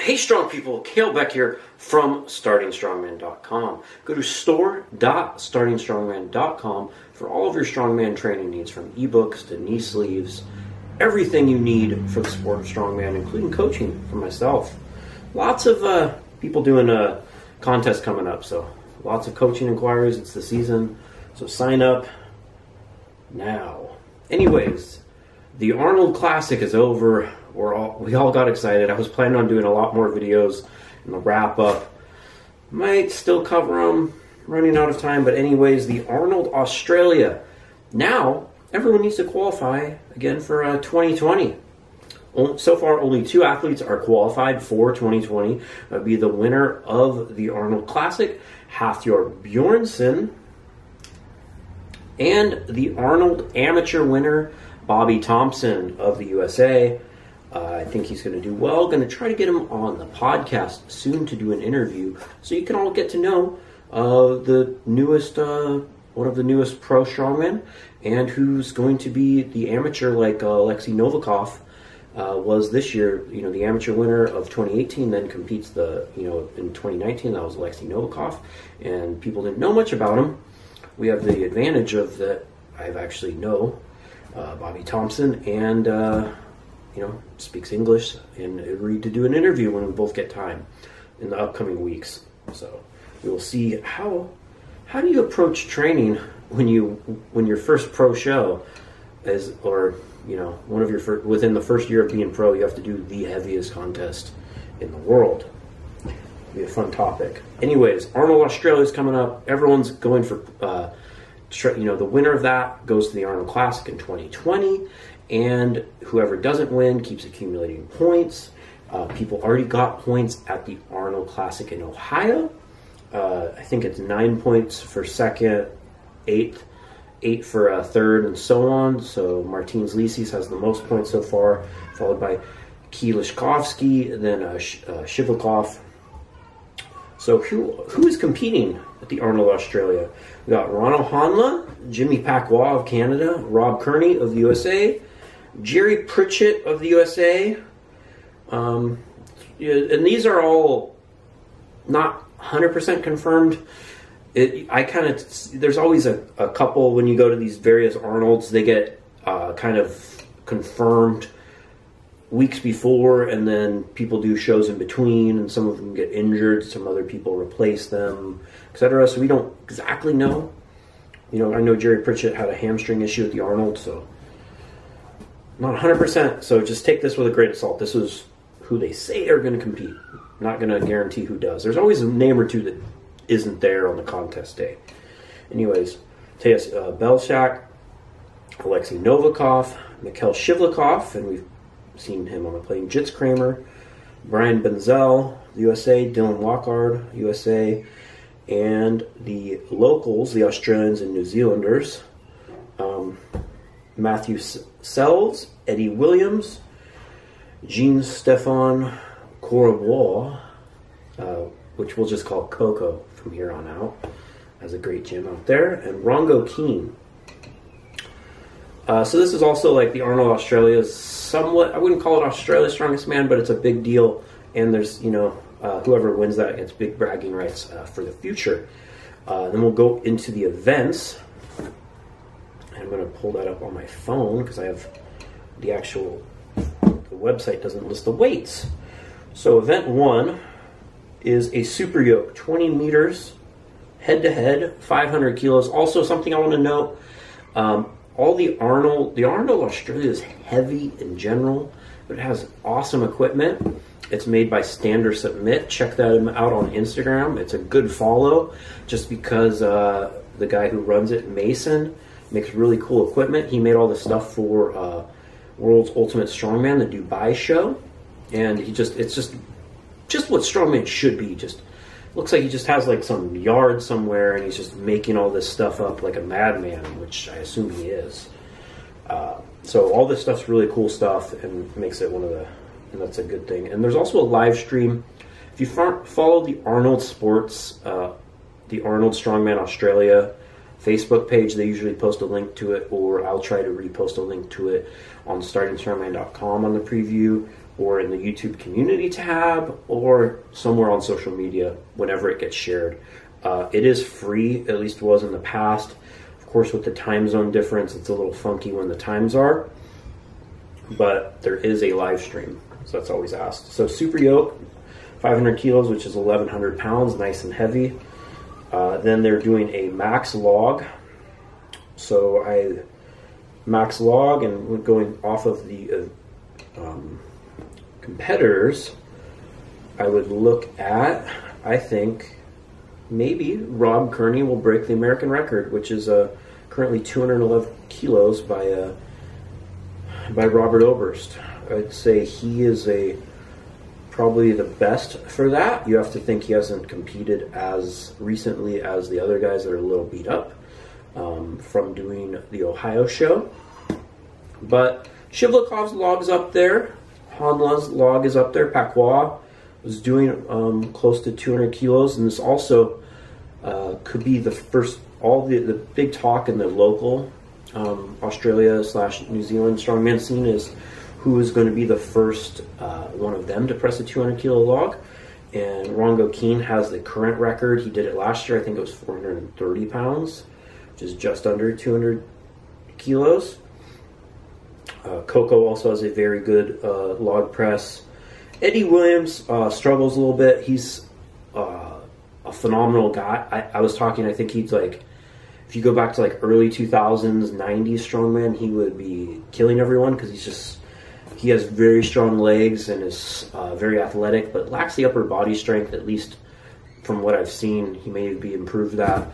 Hey strong people, Kalle Beck here from StartingStrongman.com. Go to store.startingstrongman.com for all of your strongman training needs, from ebooks to knee sleeves, everything you need for the sport of strongman, including coaching for myself. Lots of people doing a contest coming up, so lots of coaching inquiries. It's the season, so sign up now. Anyways, the Arnold Classic is over. We all got excited. I was planning on doing a lot more videos in the wrap-up. Might still cover them, running out of time. But anyways, the Arnold Australia. Now, everyone needs to qualify again for 2020. So far, only 2 athletes are qualified for 2020. That would be the winner of the Arnold Classic, Hafthor Bjornsson, and the Arnold Amateur winner, Bobby Thompson of the USA. I think he's going to do well. Going to try to get him on the podcast soon to do an interview, so you can all get to know the newest, one of the newest pro strongmen, and who's going to be the amateur, like Alexei Novikov was this year. You know, the amateur winner of 2018, then competes in 2019. That was Alexei Novikov, and people didn't know much about him. We have the advantage of that. I actually know Bobby Thompson, and speaks English, and agreed to do an interview when we both get time in the upcoming weeks. So we will see how do you approach training when your first pro show is, or one of your within the first year of being pro, you have to do the heaviest contest in the world. It'll be a fun topic. Anyways, Arnold Australia is coming up. Everyone's going for the winner of that goes to the Arnold Classic in 2020. And whoever doesn't win keeps accumulating points. People already got points at the Arnold Classic in Ohio. I think it's 9 points for second, 8 for third, and so on. So Martins Lisis has the most points so far, followed by Kilishkovsky, and then Shivlikov. So who is competing at the Arnold Australia? We got Ronald Hanla, Jimmy Pacwa of Canada, Rob Kearney of the USA, Jerry Pritchett of the USA, and these are all not 100% confirmed. There's always a couple when you go to these various Arnolds. They get kind of confirmed weeks before, and then people do shows in between, and some of them get injured, some other people replace them, etc. So we don't exactly know. I know Jerry Pritchett had a hamstring issue at the Arnold, so not 100%, so just take this with a grain of salt. This is who they say are going to compete. Not going to guarantee who does. There's always a name or two that isn't there on the contest day. Anyways, Tejas Belshak, Alexei Novikov, Mikhail Shivlikov, and we've seen him on the plane, Jits Kramer, Brian Benzel, USA, Dylan Lockhart, USA, and the locals, the Australians and New Zealanders, Matthew Sells, Eddie Williams, Jean-Stefan Courbois, which we'll just call Coco from here on out. Has a great gym out there, and Rongo Keane. So this is also like the Arnold Australia's somewhat, I wouldn't call it Australia's strongest man, but it's a big deal, and there's, whoever wins that gets big bragging rights for the future. Then we'll go into the events. I'm going to pull that up on my phone because I have the website doesn't list the weights. So event 1 is a super yoke, 20 meters, head-to-head, 500 kilos. Also something I want to note, the Arnold Australia is heavy in general, but it has awesome equipment. It's made by Stand or Submit. Check that out on Instagram. It's a good follow, just because the guy who runs it, Mason, makes really cool equipment. He made all the stuff for World's Ultimate Strongman, the Dubai show, and it's just what strongman should be. Just looks like he just has like some yard somewhere, and he's just making all this stuff up like a madman, which I assume he is. So all this stuff's really cool stuff, and makes it and that's a good thing. And there's also a live stream. If you follow the Arnold Sports, the Arnold Strongman Australia Facebook page. They usually post a link to it, or I'll try to repost a link to it on startingstrongman.com on the preview, or in the YouTube community tab, or somewhere on social media whenever it gets shared. It is free, at least was in the past. Of course, with the time zone difference, it's a little funky when the times are, but there is a live stream, so that's always asked. So super yoke, 500 kilos, which is 1,100 pounds, nice and heavy. Then they're doing a max log. So I max log, and going off of the competitors, I would look at, I think, maybe Rob Kearney will break the American record, which is currently 211 kilos by Robert Oberst. I'd say he is probably the best for that. You have to think he hasn't competed as recently as the other guys that are a little beat up from doing the Ohio show. But Shivlikov's log is up there. Hanla's log is up there. Pacquiao was doing close to 200 kilos, and this also could be the first. All the big talk in the local Australia/New Zealand strongman scene is who is going to be the first one of them to press a 200 kilo log. And Rongo Keane has the current record. He did it last year. I think it was 430 pounds, which is just under 200 kilos. Coco also has a very good log press. Eddie Williams struggles a little bit. He's a phenomenal guy. I was talking, I think he's like, if you go back to like early 2000s, 90s strongman, he would be killing everyone because he has very strong legs and is very athletic, but lacks the upper body strength, at least from what I've seen. He may be improved that.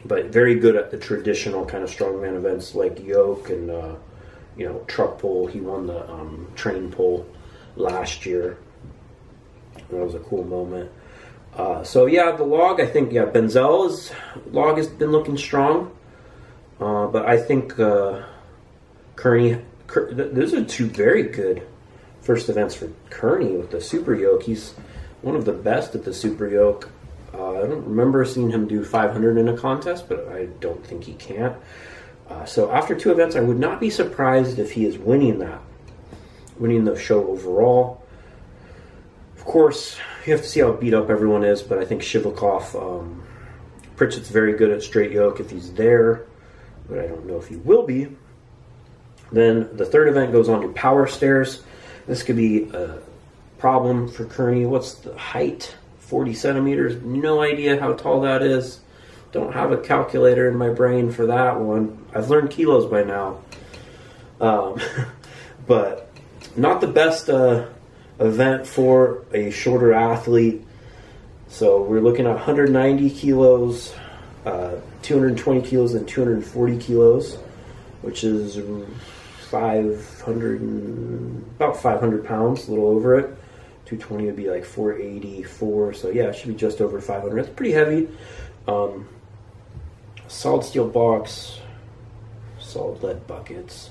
But very good at the traditional kind of strongman events like yoke and truck pull. He won the train pull last year. That was a cool moment. So yeah, the log, I think, Benzel's log has been looking strong. But I think Kearney, those are two very good first events for Kearney with the super yoke. He's one of the best at the super yoke. I don't remember seeing him do 500 in a contest, but I don't think he can't. So after two events, I would not be surprised if he is winning the show overall. Of course, you have to see how beat up everyone is, but I think Shivlikov, Pritchett's very good at straight yoke if he's there, but I don't know if he will be. Then the third event goes on to power stairs. This could be a problem for Kearney. What's the height? 40 centimeters. No idea how tall that is. Don't have a calculator in my brain for that one. I've learned kilos by now. But not the best event for a shorter athlete. So we're looking at 190 kilos, 220 kilos, and 240 kilos, which is about 500 pounds, a little over it. 220 would be like 484, so yeah, it should be just over 500. It's pretty heavy. Solid steel box, solid lead buckets.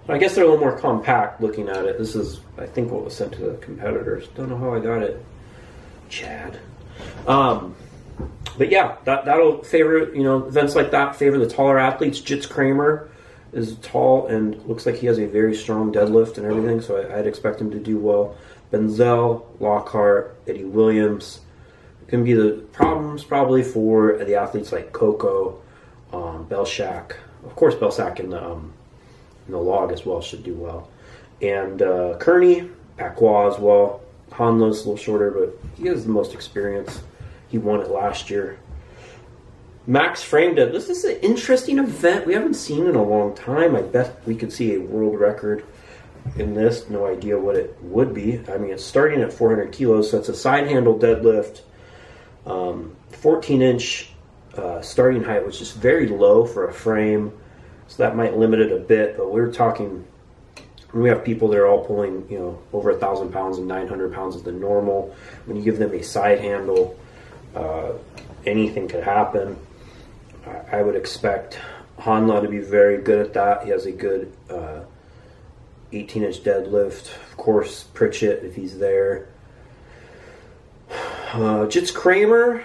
I guess they're a little more compact looking at it. This is, I think, what was sent to the competitors. Don't know how I got it, Chad. But yeah, that'll favor, events like that favor the taller athletes. Jits Kramer is tall and looks like he has a very strong deadlift and everything, so I'd expect him to do well. Benzel, Lockhart, Eddie Williams. It can be the problems probably for the athletes like Coco, Belshak. Of course, Belshak in the log as well should do well. And Kearney, Pacquiao as well. Hanla's a little shorter, but he has the most experience. He won it last year. Max framed it. This is an interesting event we haven't seen in a long time. I bet we could see a world record in this. No idea what it would be. I mean, it's starting at 400 kilos, so it's a side handle deadlift. 14-inch starting height, which is very low for a frame, so that might limit it a bit. But we're talking, we have people that are all pulling, over 1,000 pounds and 900 pounds is the normal. When you give them a side handle, anything could happen. I would expect Hanla to be very good at that. He has a good 18-inch deadlift. Of course, Pritchett, if he's there. Jits Kramer,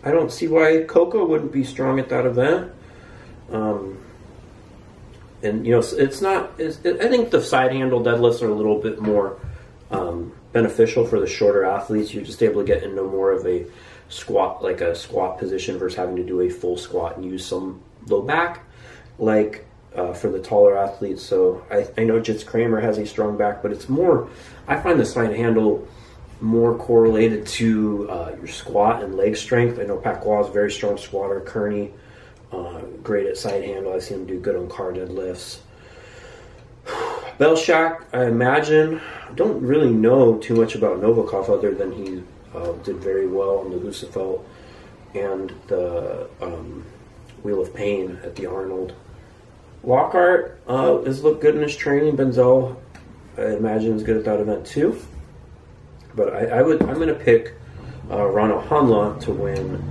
I don't see why Coco wouldn't be strong at that event. And you know, it's not. I think the side handle deadlifts are a little bit more beneficial for the shorter athletes. You're just able to get into more of a squat, like a squat position, versus having to do a full squat and use some low back, like for the taller athletes. So I know Jits Kramer has a strong back, but it's more. I find the side handle more correlated to your squat and leg strength. I know Pacquiao is a very strong squatter. Kearney, great at side handle. I see him do good on car deadlifts. Belshak, I imagine. I don't really know too much about Novikov other than he did very well on the Husafelt and the Wheel of Pain at the Arnold. Lockhart has looked good in his training. Benzel, I imagine, is good at that event too. But I'm going to pick Rano Hanla to win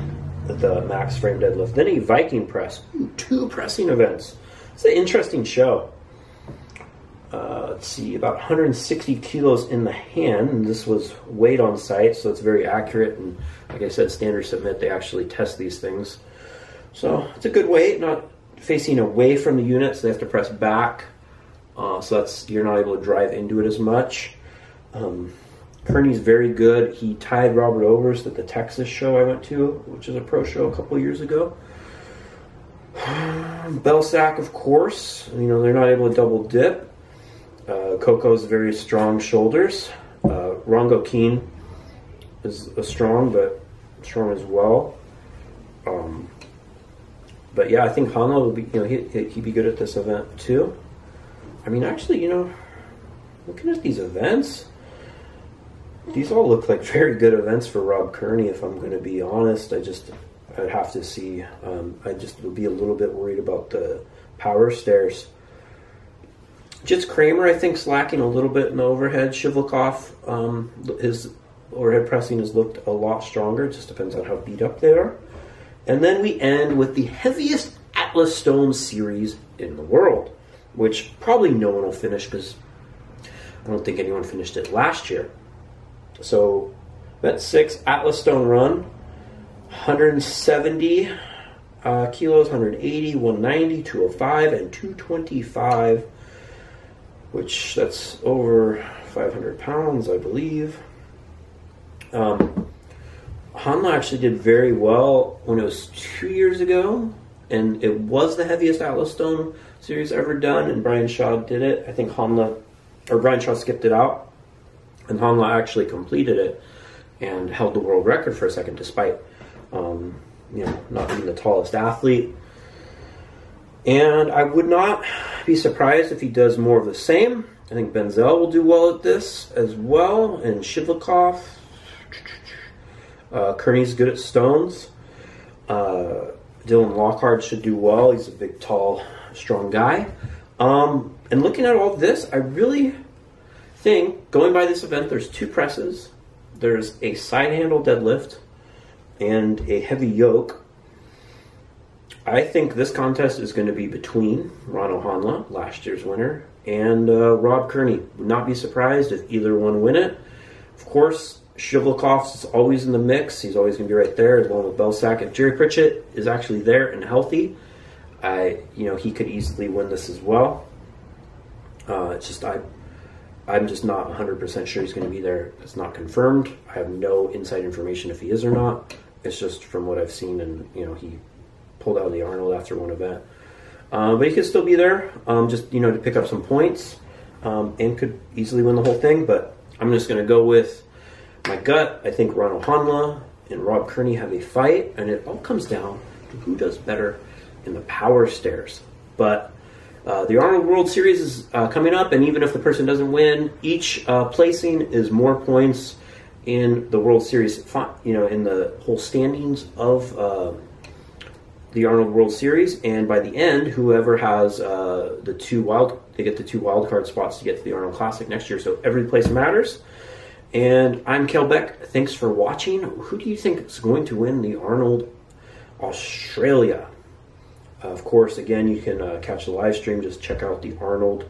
the max frame deadlift. Then a Viking press. Ooh, 2 pressing events. It's an interesting show. Let's see, about 160 kilos in the hand. And this was weighed on site, so it's very accurate. And like I said, standard submit, they actually test these things. So it's a good weight, not facing away from the unit, so they have to press back. So you're not able to drive into it as much. Kearney's very good. He tied Robert Oberst at the Texas show I went to, which is a pro show a couple years ago. Belsack, of course. You know, they're not able to double dip. Coco's very strong shoulders. Rongo Keen is strong, but strong as well. But yeah, I think Hanlo will be, you know, he'd be good at this event too. I mean, actually, you know, looking at these events, these all look like very good events for Rob Kearney, if I'm going to be honest. I'd have to see. I just would be a little bit worried about the power stairs. Jits Kramer, I think, is lacking a little bit in the overhead. Shivlikov, his overhead pressing has looked a lot stronger. It just depends on how beat up they are. And then we end with the heaviest Atlas Stone series in the world, which probably no one will finish because I don't think anyone finished it last year. So, event 6, Atlas Stone Run, 170 kilos, 180, 190, 205, and 225, which that's over 500 pounds, I believe. Hanla actually did very well when it was 2 years ago, and it was the heaviest Atlas Stone series ever done, and Brian Shaw did it. I think Brian Shaw skipped it out, and Hanla actually completed it and held the world record for a second, despite not being the tallest athlete. And I would not be surprised if he does more of the same. I think Benzel will do well at this as well, and Shivlikov. Kearney's good at stones. Dylan Lockhart should do well. He's a big, tall, strong guy. And looking at all this, I really think, going by this event, there's 2 presses. There's a side handle deadlift and a heavy yoke. I think this contest is going to be between Rano Hanla, last year's winner, and Rob Kearney. Would not be surprised if either one win it. Of course, Shivlikov is always in the mix. He's always going to be right there, along with Belsack. If Jerry Pritchett is actually there and healthy, he could easily win this as well. It's just I'm just not 100% sure he's going to be there. It's not confirmed. I have no inside information if he is or not. It's just from what I've seen, and he pulled out of the Arnold after one event. But he could still be there, to pick up some points, and could easily win the whole thing. But I'm just going to go with my gut. I think Rano Hanla and Rob Kearney have a fight, and it all comes down to who does better in the power stairs. But the Arnold World Series is coming up, and even if the person doesn't win, each placing is more points in the World Series, in the whole standings of the Arnold World Series. And by the end, whoever has they get the 2 wild card spots to get to the Arnold Classic next year. So every place matters. And I'm Kalle Beck. Thanks for watching. Who do you think is going to win the Arnold Australia? Of course, again, you can catch the live stream. Just check out the Arnold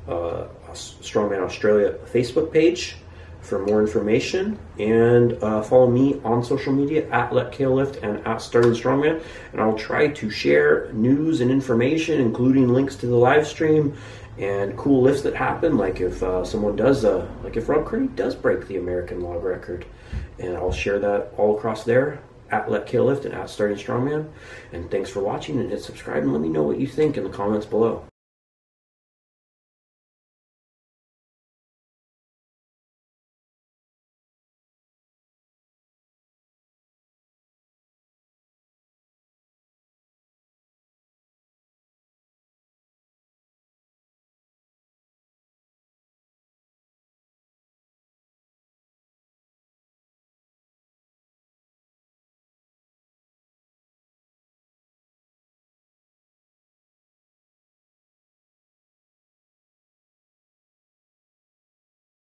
Strongman Australia Facebook page. for more information, and follow me on social media at Let Kalle Lift and at Starting Strongman, and I'll try to share news and information, including links to the live stream and cool lifts that happen, like if someone does, like if Rob Kearney does break the American log record, and I'll share that all across there at Let Kalle Lift and at Starting Strongman. And thanks for watching, and hit subscribe and let me know what you think in the comments below.